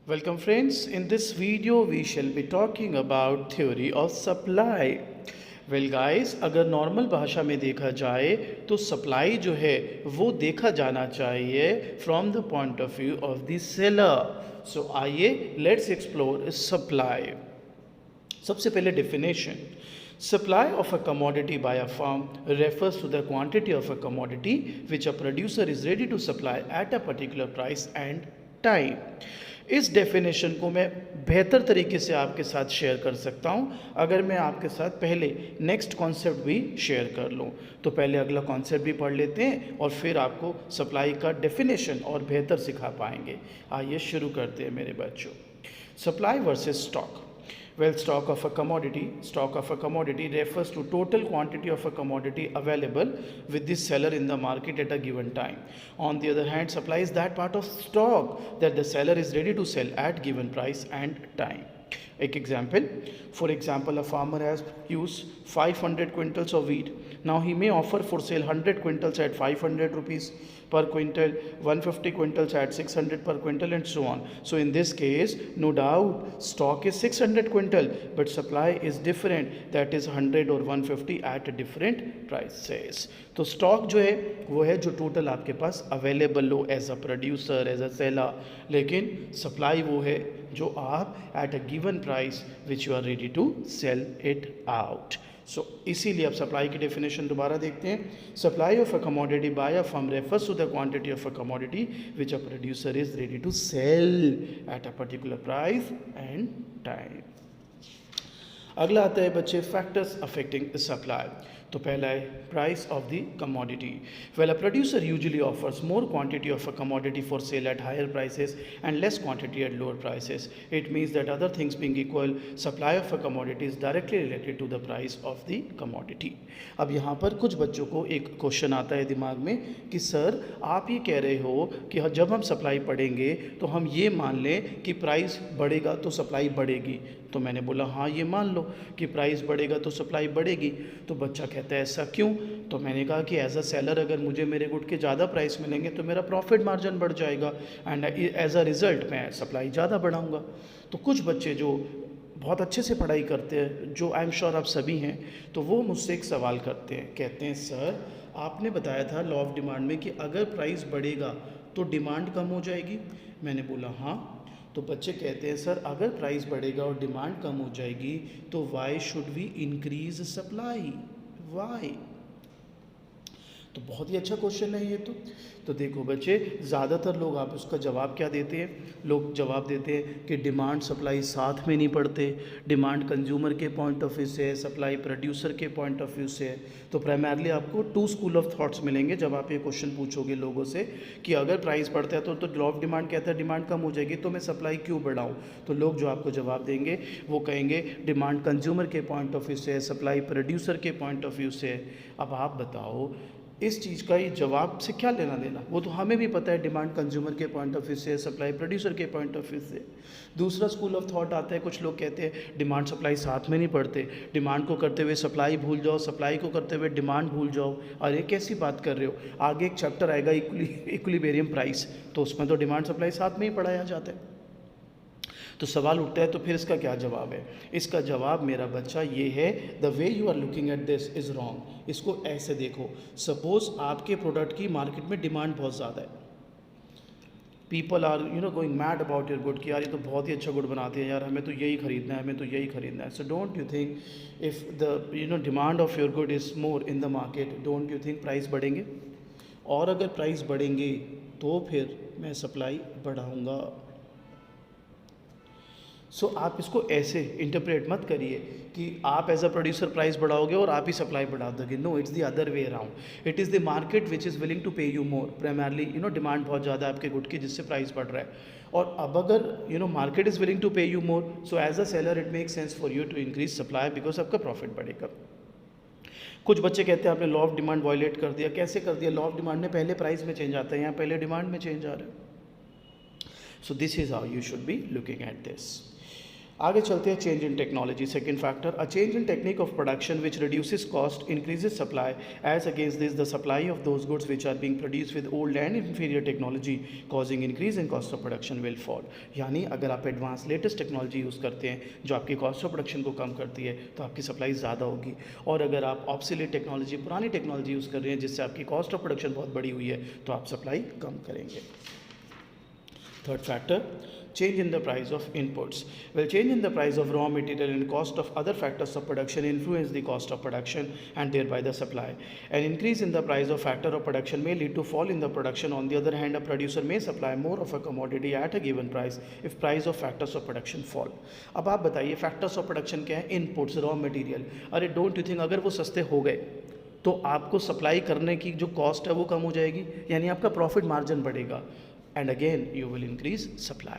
Welcome friends, in this video we shall be talking about theory of supply. Well guys, अगर normal भाषा में देखा जाए तो सप्लाई जो है वो देखा जाना चाहिए from the point of view of the seller. So आइए लेट्स एक्सप्लोर सप्लाई. सबसे पहले definition. Supply of a commodity by a firm refers to the quantity of a commodity which a producer is ready to supply at a particular price and time. इस definition को मैं बेहतर तरीके से आपके साथ शेयर कर सकता हूँ अगर मैं आपके साथ पहले नेक्स्ट कॉन्सेप्ट भी शेयर कर लूँ. तो पहले अगला कॉन्सेप्ट भी पढ़ लेते हैं और फिर आपको सप्लाई का डेफिनेशन और बेहतर सिखा पाएंगे. आइए शुरू करते हैं मेरे बच्चों. Supply versus stock. Well, stock of a commodity refers to total quantity of a commodity available with the seller in the market at a given time. On the other hand, supply is that part of stock that the seller is ready to sell at given price and time. एक example. For example, a farmer has used 500 quintals of wheat. Now he may offer for sale 100 quintals at 500 rupees per quintal, 150 quintals at 600 per quintal, and so on. So in this case, no doubt, stock is 600 quintal, but supply is different. That is 100 or 150 at different prices. तो stock जो है वो है जो total आपके पास available हो as a producer, as a seller. लेकिन सप्लाई वो है जो आप at a given price which you are ready to sell it out. So इसीलिए अब सप्लाई की डेफिनेशन दोबारा देखते हैं. Supply of a commodity by a firm refers to the quantity of a commodity which a producer is ready to sell at a particular price and time. अगला आता है बच्चे फैक्टर्स अफेक्टिंग सप्लाई. तो पहला है price of the commodity. Well a producer usually offers more quantity of a commodity for sale at higher prices and less quantity at lower prices. It means that other things being equal, supply of a commodity is directly related to the price of the commodity. अब यहाँ पर कुछ बच्चों को एक question आता है दिमाग में कि सर आप ये कह रहे हो कि जब हम सप्लाई पढ़ेंगे तो हम ये मान लें कि प्राइस बढ़ेगा तो सप्लाई बढ़ेगी. तो मैंने बोला हाँ ये मान लो कि प्राइस बढ़ेगा तो सप्लाई बढ़ेगी. तो बच्चा कहता है ऐसा क्यों. तो मैंने कहा कि एज अ सेलर अगर मुझे मेरे गुड के ज़्यादा प्राइस मिलेंगे तो मेरा प्रॉफिट मार्जिन बढ़ जाएगा एंड एज अ रिज़ल्ट मैं सप्लाई ज़्यादा बढ़ाऊँगा. तो कुछ बच्चे जो बहुत अच्छे से पढ़ाई करते हैं, जो आई एम श्योर आप सभी हैं, तो वो मुझसे एक सवाल करते हैं. कहते हैं सर आपने बताया था लॉ ऑफ डिमांड में कि अगर प्राइस बढ़ेगा तो डिमांड कम हो जाएगी. मैंने बोला हाँ. तो बच्चे कहते हैं सर अगर प्राइस बढ़ेगा और डिमांड कम हो जाएगी तो why should we increase supply, why. तो बहुत ही अच्छा क्वेश्चन है ये. तो देखो बच्चे, ज़्यादातर लोग आप उसका जवाब क्या देते हैं. लोग जवाब देते हैं कि डिमांड सप्लाई साथ में नहीं पढ़ते. डिमांड कंज्यूमर के पॉइंट ऑफ व्यू से है, सप्लाई प्रोड्यूसर के पॉइंट ऑफ व्यू से है. तो प्राइमरली आपको टू स्कूल ऑफ थॉट्स मिलेंगे जब आप ये क्वेश्चन पूछोगे लोगों से कि अगर प्राइस बढ़ता है तो लॉ ऑफ डिमांड कहता है डिमांड कम हो जाएगी तो मैं सप्लाई क्यों बढ़ाऊँ. तो लोग जो आपको जवाब देंगे वो कहेंगे डिमांड कंज्यूमर के पॉइंट ऑफ व्यू से है, सप्लाई प्रोड्यूसर के पॉइंट ऑफ व्यू से है. अब आप बताओ इस चीज़ का ये जवाब से क्या लेना देना. वो तो हमें भी पता है डिमांड कंज्यूमर के पॉइंट ऑफ व्यू से, सप्लाई प्रोड्यूसर के पॉइंट ऑफ व्यू से. दूसरा स्कूल ऑफ थॉट आता है, कुछ लोग कहते हैं डिमांड सप्लाई साथ में नहीं पढ़ते. डिमांड को करते हुए सप्लाई भूल जाओ, सप्लाई को करते हुए डिमांड भूल जाओ. अरे कैसी बात कर रहे हो. आगे एक चैप्टर आएगा इक्विलिब्रियम प्राइस, तो उसमें तो डिमांड सप्लाई साथ में ही पढ़ाया जाता है. तो सवाल उठता है तो फिर इसका क्या जवाब है. इसका जवाब मेरा बच्चा ये है, the way you are looking at this is wrong. इसको ऐसे देखो. सपोज आपके प्रोडक्ट की मार्केट में डिमांड बहुत ज़्यादा है. People are going mad about your good कि यार ये तो बहुत ही अच्छा गुड बनाते हैं यार, हमें तो यही खरीदना है, हमें तो यही खरीदना है. So don't you think if the demand of your good is more in the market, don't you think price बढ़ेंगे. और अगर प्राइस बढ़ेंगे तो फिर मैं सप्लाई बढ़ाऊँगा. सो आप इसको ऐसे इंटरप्रेट मत करिए कि आप एज अ प्रोड्यूसर प्राइस बढ़ाओगे और आप ही सप्लाई बढ़ा दोगे. No, it's the other way around. It is the market which is willing to pay you more. Primarily demand बहुत ज़्यादा है आपके गुड की जिससे प्राइस बढ़ रहा है. और अब अगर market is willing to pay you more, so as a seller it make sense for you to increase supply because आपका प्रॉफिट बढ़ेगा. कुछ बच्चे कहते हैं आपने लॉ ऑफ डिमांड वायलेट कर दिया. कैसे कर दिया. लॉ ऑफ डिमांड में पहले प्राइस में चेंज आता है, यहाँ पहले डिमांड में चेंज आ रहा है. So this is how you should be looking at this. आगे चलते हैं change in technology second factor a change in technique of production which reduces cost increases supply as against this the supply of those goods which are being produce with old and inferior technology causing increase in cost of production will fall. यानी अगर आप advance latest technology use करते हैं जो आपकी cost of production को कम करती है तो आपकी सप्लाई ज़्यादा होगी, और अगर आप ऑब्सोलेट टेक्नोलॉजी पुरानी टेक्नोलॉजी यूज़ कर रहे हैं जिससे आपकी कॉस्ट ऑफ प्रोडक्शन बहुत बड़ी हुई है तो आप सप्लाई कम करेंगे। Third factor change in the price of inputs. Well, change in the price of raw material and cost of other factors of production influence the cost of production and thereby the supply. An increase in the price of factor of production may lead to fall in the production. On the other hand, a producer may supply more of a commodity at a given price if price of factors of production fall. अब आप बताइए factors of production क्या है? Inputs, raw material. अरे don't you think अगर वो सस्ते हो गए तो आपको सप्लाई करने की जो कॉस्ट है वो कम हो जाएगी, यानी आपका प्रॉफिट मार्जिन बढ़ेगा, and again you will increase supply.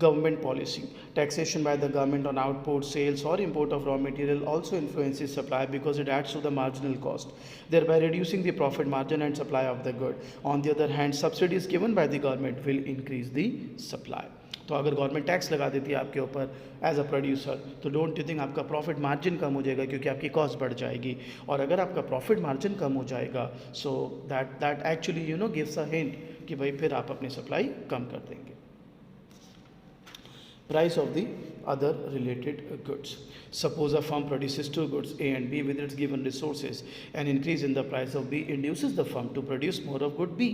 Government policy. Taxation by the government on output, sales or import of raw material also influences supply because it adds to the marginal cost, thereby reducing the profit margin and supply of the good. On the other hand, subsidies given by the government will increase the supply. तो अगर government tax लगा देती है आपके ऊपर as a producer तो don't you think आपका profit margin कम हो जाएगा क्योंकि आपकी कॉस्ट बढ़ जाएगी, और अगर आपका प्रॉफिट मार्जिन कम हो जाएगा so that actually gives a hint कि भाई फिर आप अपनी सप्लाई कम कर देंगे। Price of the other related goods. Suppose a firm produces two goods A and B with its given resources. An increase in the price of B induces the firm to produce more of good B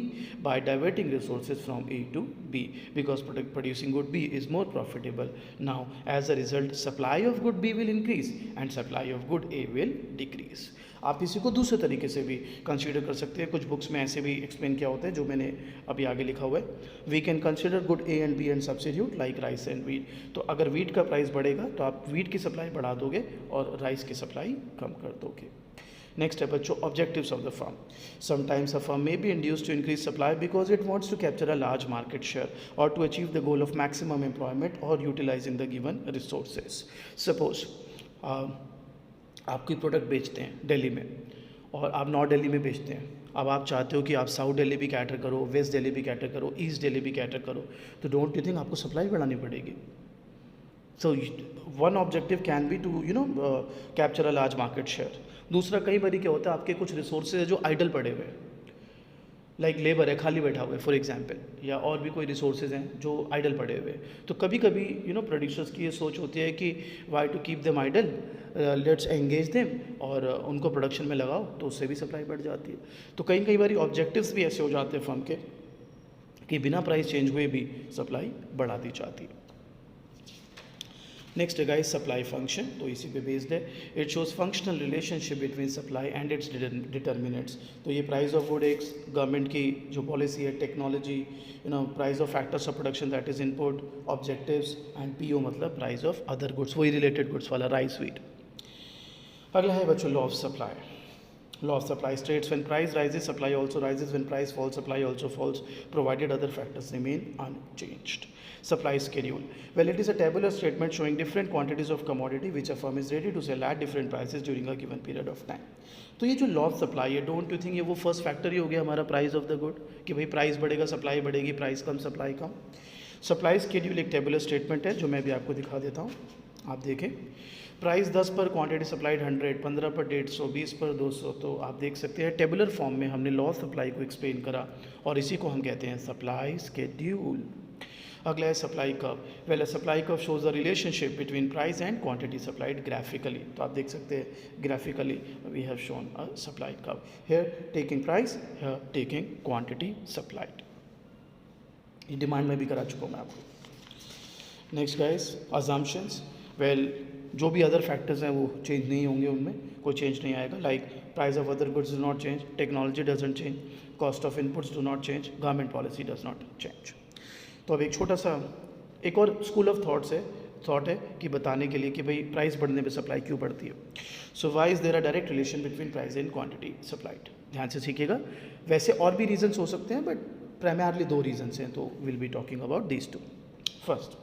by diverting resources from A to B because producing good B is more profitable. Now, as a result, supply of good B will increase and supply of good A will decrease. आप इसी को दूसरे तरीके से भी consider कर सकते हैं, कुछ बुक्स में ऐसे भी एक्सप्लेन किया होता है जो मैंने अभी आगे लिखा हुआ है। We can consider good A and B and substitute like rice and wheat. तो अगर वीट का प्राइस बढ़ेगा तो आप वीट की सप्लाई बढ़ा दोगे और राइस की सप्लाई कम कर दोगे। नेक्स्ट है बच्चों objectives of the firm. Sometimes a firm may be induced to increase supply because it wants to capture a large market share और to achieve the goal of maximum employment और utilising the given resources. Suppose आपकी product बेचते हैं दिल्ली में और आप north Delhi में बेचते हैं, अब आप चाहते हो कि आप साउथ दिल्ली भी कैटर करो, वेस्ट दिल्ली भी कैटर करो, ईस्ट दिल्ली भी कैटर करो, तो डोंट यू थिंक आपको सप्लाई बढ़ानी पड़ेगी। So one objective can be to capture a large market share. दूसरा कई बार क्या होता है आपके कुछ रिसोर्सेज है जो आइडल पड़े हुए हैं, लाइक लेबर है खाली बैठा हुआ है फॉर एग्जांपल, या और भी कोई रिसोर्सेज हैं जो आइडल पड़े हुए हैं। तो कभी कभी प्रोड्यूसर्स की ये सोच होती है कि why to keep them idle, let's engage them और उनको प्रोडक्शन में लगाओ, तो उससे भी सप्लाई बढ़ जाती है। तो कई बार ऑब्जेक्टिव्स भी ऐसे हो जाते हैं फर्म के कि बिना प्राइस चेंज हुए भी सप्लाई बढ़ा दी जाती है। नेक्स्ट है गाइस सप्लाई फंक्शन, तो इसी पे बेस्ड है। It shows functional relationship between supply and it's determinants. तो ये प्राइस ऑफ गुड एक गवर्नमेंट की जो पॉलिसी है, technology, price of factors of production that is input, objectives and PO मतलब प्राइस ऑफ अदर गुड्स, वही related goods वाला rice wheat. अगला है बच्चों law of supply. Law of supply states when price rises, supply also rises. When price falls, supply also falls, provided other factors remain unchanged. Supply schedule. Well, it is a tabular statement showing different quantities of commodity which a firm is ready to sell at different prices during a given period of time. तो ये जो law of supply है, don't you think ये वो first factor ही हो गया हमारा price of the good कि भाई प्राइस बढ़ेगा सप्लाई बढ़ेगी, प्राइस कम सप्लाई कम। सप्लाई स्केड्यूल एक टेबुलर स्टेटमेंट है जो मैं भी आपको दिखा देता हूँ, आप देखें। प्राइस 10 पर, क्वांटिटी सप्लाइड 100, 15 पर 150, 20 पर 200। तो आप देख सकते हैं टेबुलर फॉर्म में हमने लॉ ऑफ सप्लाई को एक्सप्लेन करा और इसी को हम कहते हैं सप्लाई स्केड्यूल। अगला है supply curve. Well a supply curve shows the relationship between price and quantity supplied graphically. तो आप देख सकते हैं graphically we have shown a supply curve, here taking price, here taking quantity supplied. ये demand में भी करा चुका हूँ मैं आपको। Next guys assumptions. वेल जो भी अदर फैक्टर्स हैं वो चेंज नहीं होंगे, उनमें कोई चेंज नहीं आएगा, like price of other goods do not change, technology doesn't change, cost of inputs do not change, government policy does not change. तो अब एक छोटा सा एक और स्कूल ऑफ थॉट है कि बताने के लिए कि भाई प्राइस बढ़ने पे सप्लाई क्यों बढ़ती है। So why is there a direct relation between price and quantity supplied. ध्यान से सीखिएगा, वैसे और भी रीजन्स हो सकते हैं बट प्राइमरली 2 रीजन्स हैं, तो will be talking about these 2। First,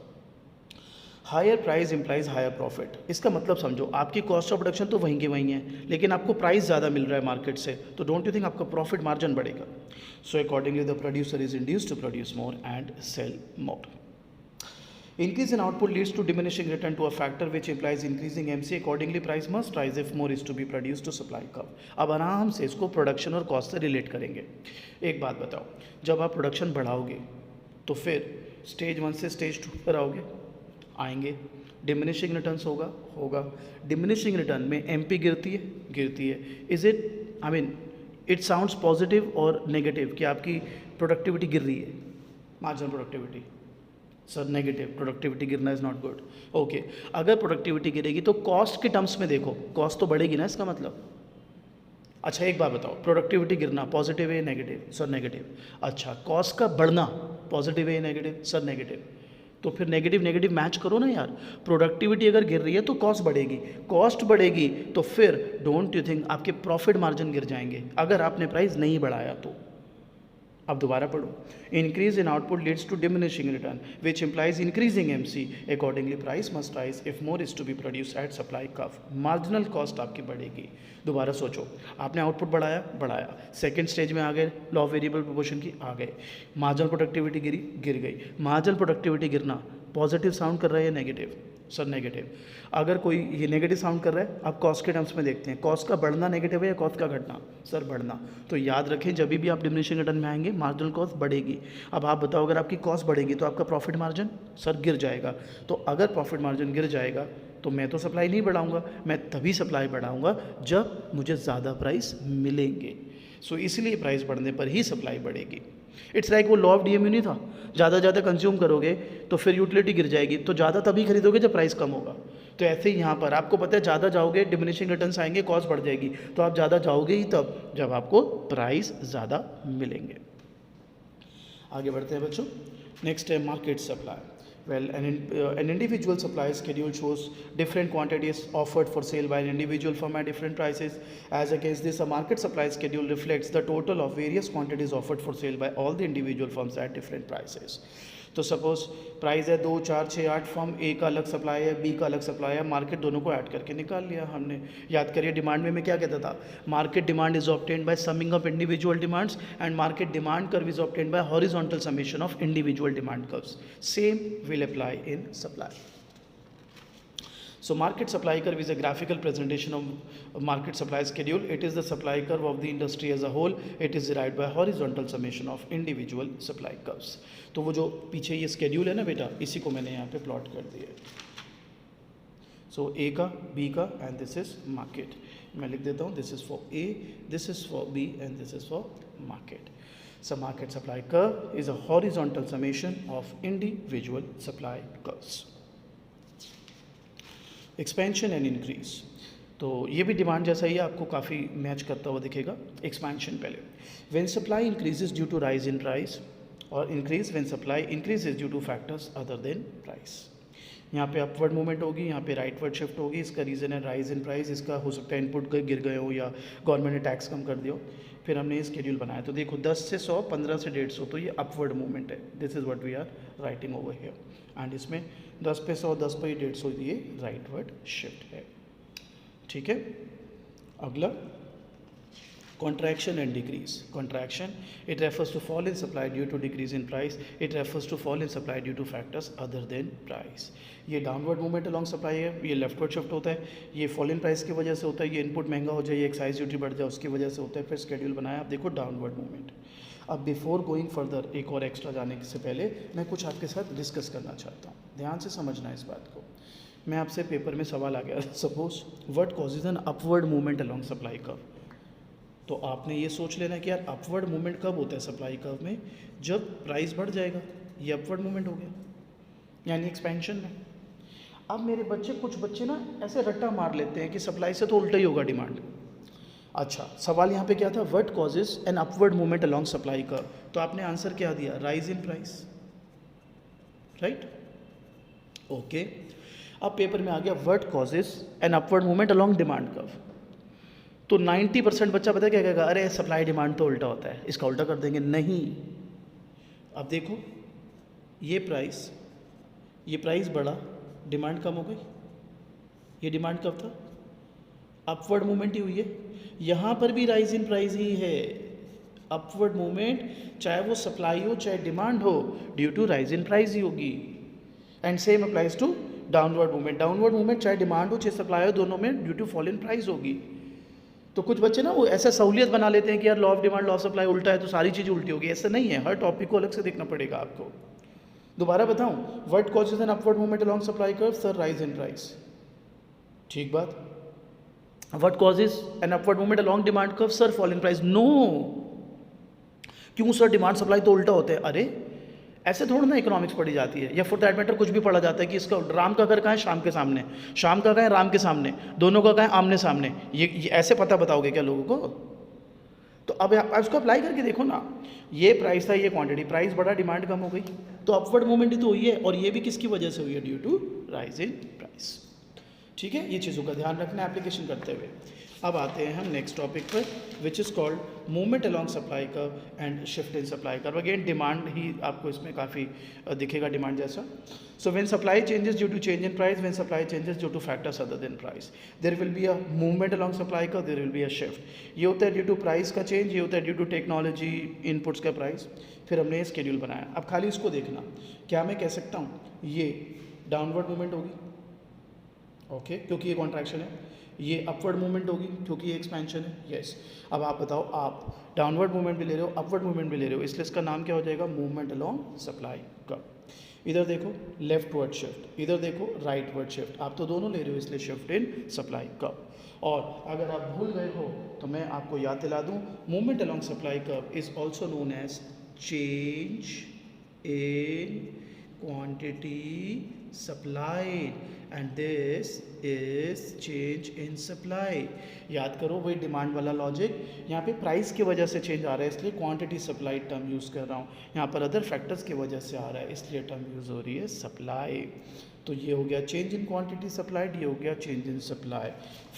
higher price implies higher profit. इसका मतलब समझो आपकी कॉस्ट ऑफ प्रोडक्शन तो वहीं की वहीं है लेकिन आपको प्राइस ज़्यादा मिल रहा है मार्केट से, तो डोंट यू थिंक आपका प्रॉफिट मार्जिन बढ़ेगा। So accordingly the producer is induced to produce more and sell more. Increase in output leads to diminishing return to a factor which implies increasing MC. Accordingly, price must rise if more is to be produced to supply curve. अब आराम से इसको production और cost से relate करेंगे. एक बात बताओ, जब आप प्रोडक्शन बढ़ाओगे तो फिर स्टेज 1 से स्टेज 2 पर आओगे, आएंगे. डिमिनिशिंग रिटर्न्स होगा. डिमिनिशिंग रिटर्न में एमपी गिरती है. Is it, I mean it sounds positive और नेगेटिव कि आपकी प्रोडक्टिविटी गिर रही है, marginal productivity. Sir negative, productivity गिरना इज़ नॉट गुड. ओके, अगर प्रोडक्टिविटी गिरेगी तो कॉस्ट के टर्म्स में देखो, कॉस्ट तो बढ़ेगी ना, इसका मतलब. अच्छा एक बात बताओ, प्रोडक्टिविटी गिरना पॉजिटिव है या नेगेटिव? Sir negative. अच्छा, कॉस्ट का बढ़ना पॉजिटिव है या नेगेटिव? Sir negative. तो फिर नेगेटिव नेगेटिव मैच करो ना यार. प्रोडक्टिविटी अगर गिर रही है तो कॉस्ट बढ़ेगी, कॉस्ट बढ़ेगी तो फिर डोंट यू थिंक आपके प्रॉफिट मार्जिन गिर जाएंगे अगर आपने प्राइस नहीं बढ़ाया तो. अब दोबारा पढ़ो. Increase in output leads to diminishing return which implies increasing MC. Accordingly price must rise if more is to be produce at supply curve. Marginal cost आपकी बढ़ेगी. दोबारा सोचो, आपने आउटपुट बढ़ाया, सेकंड स्टेज में आ गए, लॉ ऑफ वेरिएबल प्रोपोर्शन की आ गए, मार्जिनल प्रोडक्टिविटी गिर गई. मार्जिनल प्रोडक्टिविटी गिरना पॉजिटिव साउंड कर रहा है या नेगेटिव? Sir negative. अगर कोई ये नेगेटिव साउंड कर रहा है, आप कॉस्ट के टर्म्स में देखते हैं, कॉस्ट का बढ़ना नेगेटिव है या कॉस्ट का घटना? सर बढ़ना. तो याद रखें, जब भी आप डिमिनिशिंग रिटर्न में आएंगे मार्जिनल कॉस्ट बढ़ेगी. अब आप बताओ, अगर आपकी कॉस्ट बढ़ेगी तो आपका प्रॉफिट मार्जिन सर गिर जाएगा. तो अगर प्रॉफिट मार्जिन गिर जाएगा तो मैं तो सप्लाई नहीं बढ़ाऊंगा, मैं तभी सप्लाई बढ़ाऊंगा जब मुझे ज़्यादा प्राइस मिलेंगे. सो इसलिए प्राइस बढ़ने पर ही सप्लाई बढ़ेगी. इट्स लाइक वो लॉ ऑफ डीएमयू नहीं था, ज़्यादा कंज्यूम करोगे तो फिर यूटिलिटी गिर जाएगी, तो ज़्यादा तभी खरीदोगे जब प्राइस कम होगा. तो ऐसे ही यहाँ पर आपको पता है, ज़्यादा जाओगे डिमिनिशिंग रिटर्न्स आएंगे, कॉस्ट बढ़ जाएगी, तो आप ज़्यादा जाओगे ही तब जब आपको प्राइस ज़्यादा मिलेंगे. आगे बढ़ते हैं बच्चों. नेक्स्ट है market supply. Well, an individual supply schedule shows different quantities offered for sale by an individual firm at different prices. As against this, a market supply schedule reflects the total of various quantities offered for sale by all the individual firms at different prices. तो suppose price है 2, 4, 6, 8 firm, ए का अलग supply है, B का अलग supply है, market दोनों को ऐड करके निकाल लिया हमने. याद करिए, डिमांड में मैं क्या कहता था? Market demand is obtained by summing of individual demands and market demand curve is obtained by horizontal summation of individual demand curves. Same will apply in supply. So market supply curve is a graphical presentation of market supply schedule. It is the supply curve of the industry as a whole. It is derived by horizontal summation of individual supply curves. तो वो जो पीछे ये schedule है ना बेटा, इसी को मैंने यहाँ पे प्लॉट कर दिया है. So A का, B का and this is market. मैं लिख देता हूँ, this is for A, this is for B and this is for market. So market supply curve is a horizontal summation of individual supply curves. Expansion and increase. तो ये भी demand जैसा ही आपको काफ़ी मैच करता हुआ दिखेगा. एक्सपेंशन पहले, when supply increases due to rise in price, और increase when supply increases due to factors other than price. यहाँ पे अपवर्ड मूवमेंट होगी, यहाँ पे राइटवर्ड शिफ्ट होगी. इसका रीज़न है राइज इन प्राइस. इसका हो सकता है इनपुट गिर गए हो या गवर्नमेंट ने टैक्स कम कर दिया. फिर हमने ये स्केड्यूल बनाया, तो देखो 10 से 100, 15 से 150, तो ये अपवर्ड मूवमेंट है. This is what we are writing over here. And इसमें 10 पे 100, 10 पे 150, ये राइटवर्ड शिफ्ट है. ठीक है. अगला, contraction and decrease. Contraction, it refers to fall in supply due to decrease in price. It refers to fall in supply due to factors other than price. ये downward movement along supply है, ये leftward shift होता है, ये fall in price की वजह से होता है, ये इनपुट महंगा हो जाए, ये एक्साइज ड्यूटी बढ़ जाए, उसकी वजह से होता है. फिर स्केड्यूल बनाया, आप देखो डाउनवर्ड मूवमेंट. अब बिफोर गोइंग फर्दर, एक और एक्स्ट्रा जाने से पहले मैं कुछ आपके साथ डिस्कस करना चाहता हूँ. ध्यान से समझना है इस बात को. मैं आपसे पेपर में सवाल आ गया, suppose what causes an upward movement along supply curve. तो आपने ये सोच लेना कि यार अपवर्ड मूवमेंट कब होता है सप्लाई कर्व में? जब प्राइस बढ़ जाएगा. ये अपवर्ड मूवमेंट हो गया, यानी एक्सपेंशन में. अब मेरे बच्चे, कुछ बच्चे ना ऐसे रट्टा मार लेते हैं कि सप्लाई से तो उल्टा ही होगा डिमांड. अच्छा, सवाल यहाँ पे क्या था? What causes an upward movement along supply curve. तो आपने आंसर क्या दिया? Rise in price. Right. Okay. अब पेपर में आ गया what causes an upward movement along demand curve. तो 90% बच्चा पता है क्या कहेगा? अरे सप्लाई डिमांड तो उल्टा होता है, इसका उल्टा कर देंगे. नहीं. अब देखो, ये प्राइस बढ़ा, डिमांड कम हो गई. ये डिमांड कब था? अपवर्ड मूवमेंट ही हुई है. यहाँ पर भी राइज इन प्राइस ही है. अपवर्ड मूवमेंट चाहे वो सप्लाई हो चाहे डिमांड हो, due to rise in price ही होगी. And same applies to downward movement. Downward movement चाहे डिमांड हो चाहे सप्लाई हो, दोनों में due to fall in price होगी। तो कुछ बच्चे ना वो ऐसा सहूलियत बना लेते हैं कि यार law of demand law of supply उल्टा है तो सारी चीज़ उल्टी होगी। ऐसा नहीं है, हर टॉपिक को अलग से देखना पड़ेगा आपको। दोबारा बताऊं, what causes an upward movement along supply curve? Sir, rise in price. ठीक बात। What causes an upward movement along demand curve? Sir, fall in price. No, क्यों सर, डिमांड सप्लाई तो उल्टा होते हैं। अरे ऐसे थोड़ा ना इकोनॉमिक्स पढ़ी जाती है, या फॉर दैट मैटर कुछ भी पढ़ा जाता है कि इसका राम का घर कहाँ है? शाम के सामने। शाम का कहाँ है? राम के सामने। दोनों का कहाँ है? आमने सामने। ये ऐसे पता बताओगे क्या लोगों को? तो अब आप इसको अप्लाई करके देखो ना, ये प्राइस था, ये क्वांटिटी, प्राइस बढ़ा, डिमांड कम हो गई, तो अपवर्ड मूवमेंट ही तो हुई है, और ये भी किसकी वजह से हुई है? Due to rise in price. ठीक है, ये चीज़ों का ध्यान रखना एप्लीकेशन करते हुए। अब आते हैं हम नेक्स्ट टॉपिक पर, which is called movement along supply curve and shift in supply curve. Again demand ही आपको इसमें काफ़ी दिखेगा, डिमांड जैसा। So when supply changes due to change in price, when supply changes due to factors other than price, there will be a movement along supply curve, there will be a shift. ये होता है due to price का change, ये होता है due to technology inputs का price. फिर हमने ये स्केड्यूल बनाया। अब खाली इसको देखना, क्या मैं कह सकता हूँ ये डाउनवर्ड मूवमेंट होगी, ओके, क्योंकि ये कॉन्ट्रैक्शन है। ये अपवर्ड मूवमेंट होगी क्योंकि ये एक्सपेंशन है। यस। अब आप बताओ, आप डाउनवर्ड मूवमेंट भी ले रहे हो, अपवर्ड मूवमेंट भी ले रहे हो, इसलिए इसका नाम क्या हो जाएगा? Movement along supply curve. इधर देखो लेफ्ट वर्ड शिफ्ट, इधर देखो राइट वर्ड शिफ्ट, आप तो दोनों ले रहे हो, इसलिए शिफ्ट इन सप्लाई कर्व। और अगर आप भूल गए हो तो मैं आपको याद दिला दूं, movement along supply curve is also known as change in quantity supplied, and this is change in supply. याद करो वही डिमांड वाला लॉजिक, यहाँ पे प्राइस की वजह से चेंज आ रहा है इसलिए क्वांटिटी सप्लाइड टर्म यूज़ कर रहा हूँ, यहाँ पर अदर फैक्टर्स की वजह से आ रहा है इसलिए टर्म यूज़ हो रही है सप्लाई। तो ये हो गया चेंज इन क्वांटिटी सप्लाइड, ये हो गया चेंज इन सप्लाई।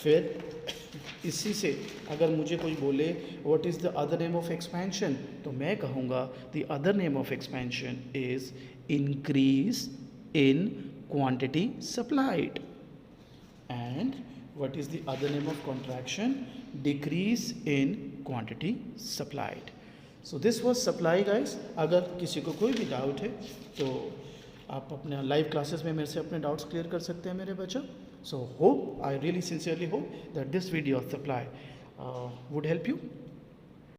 फिर इसी से अगर मुझे कोई बोले what is the other name of expansion, तो मैं कहूँगा the other name of expansion is increase in quantity supplied. And what is the other name of contraction? Decrease in quantity supplied. So this was supply guys. अगर किसी को कोई भी doubt है तो आप अपने लाइव क्लासेस में मेरे से अपने डाउट्स क्लियर कर सकते हैं मेरे बच्चा। So hope, I really sincerely hope that this video of supply would help you.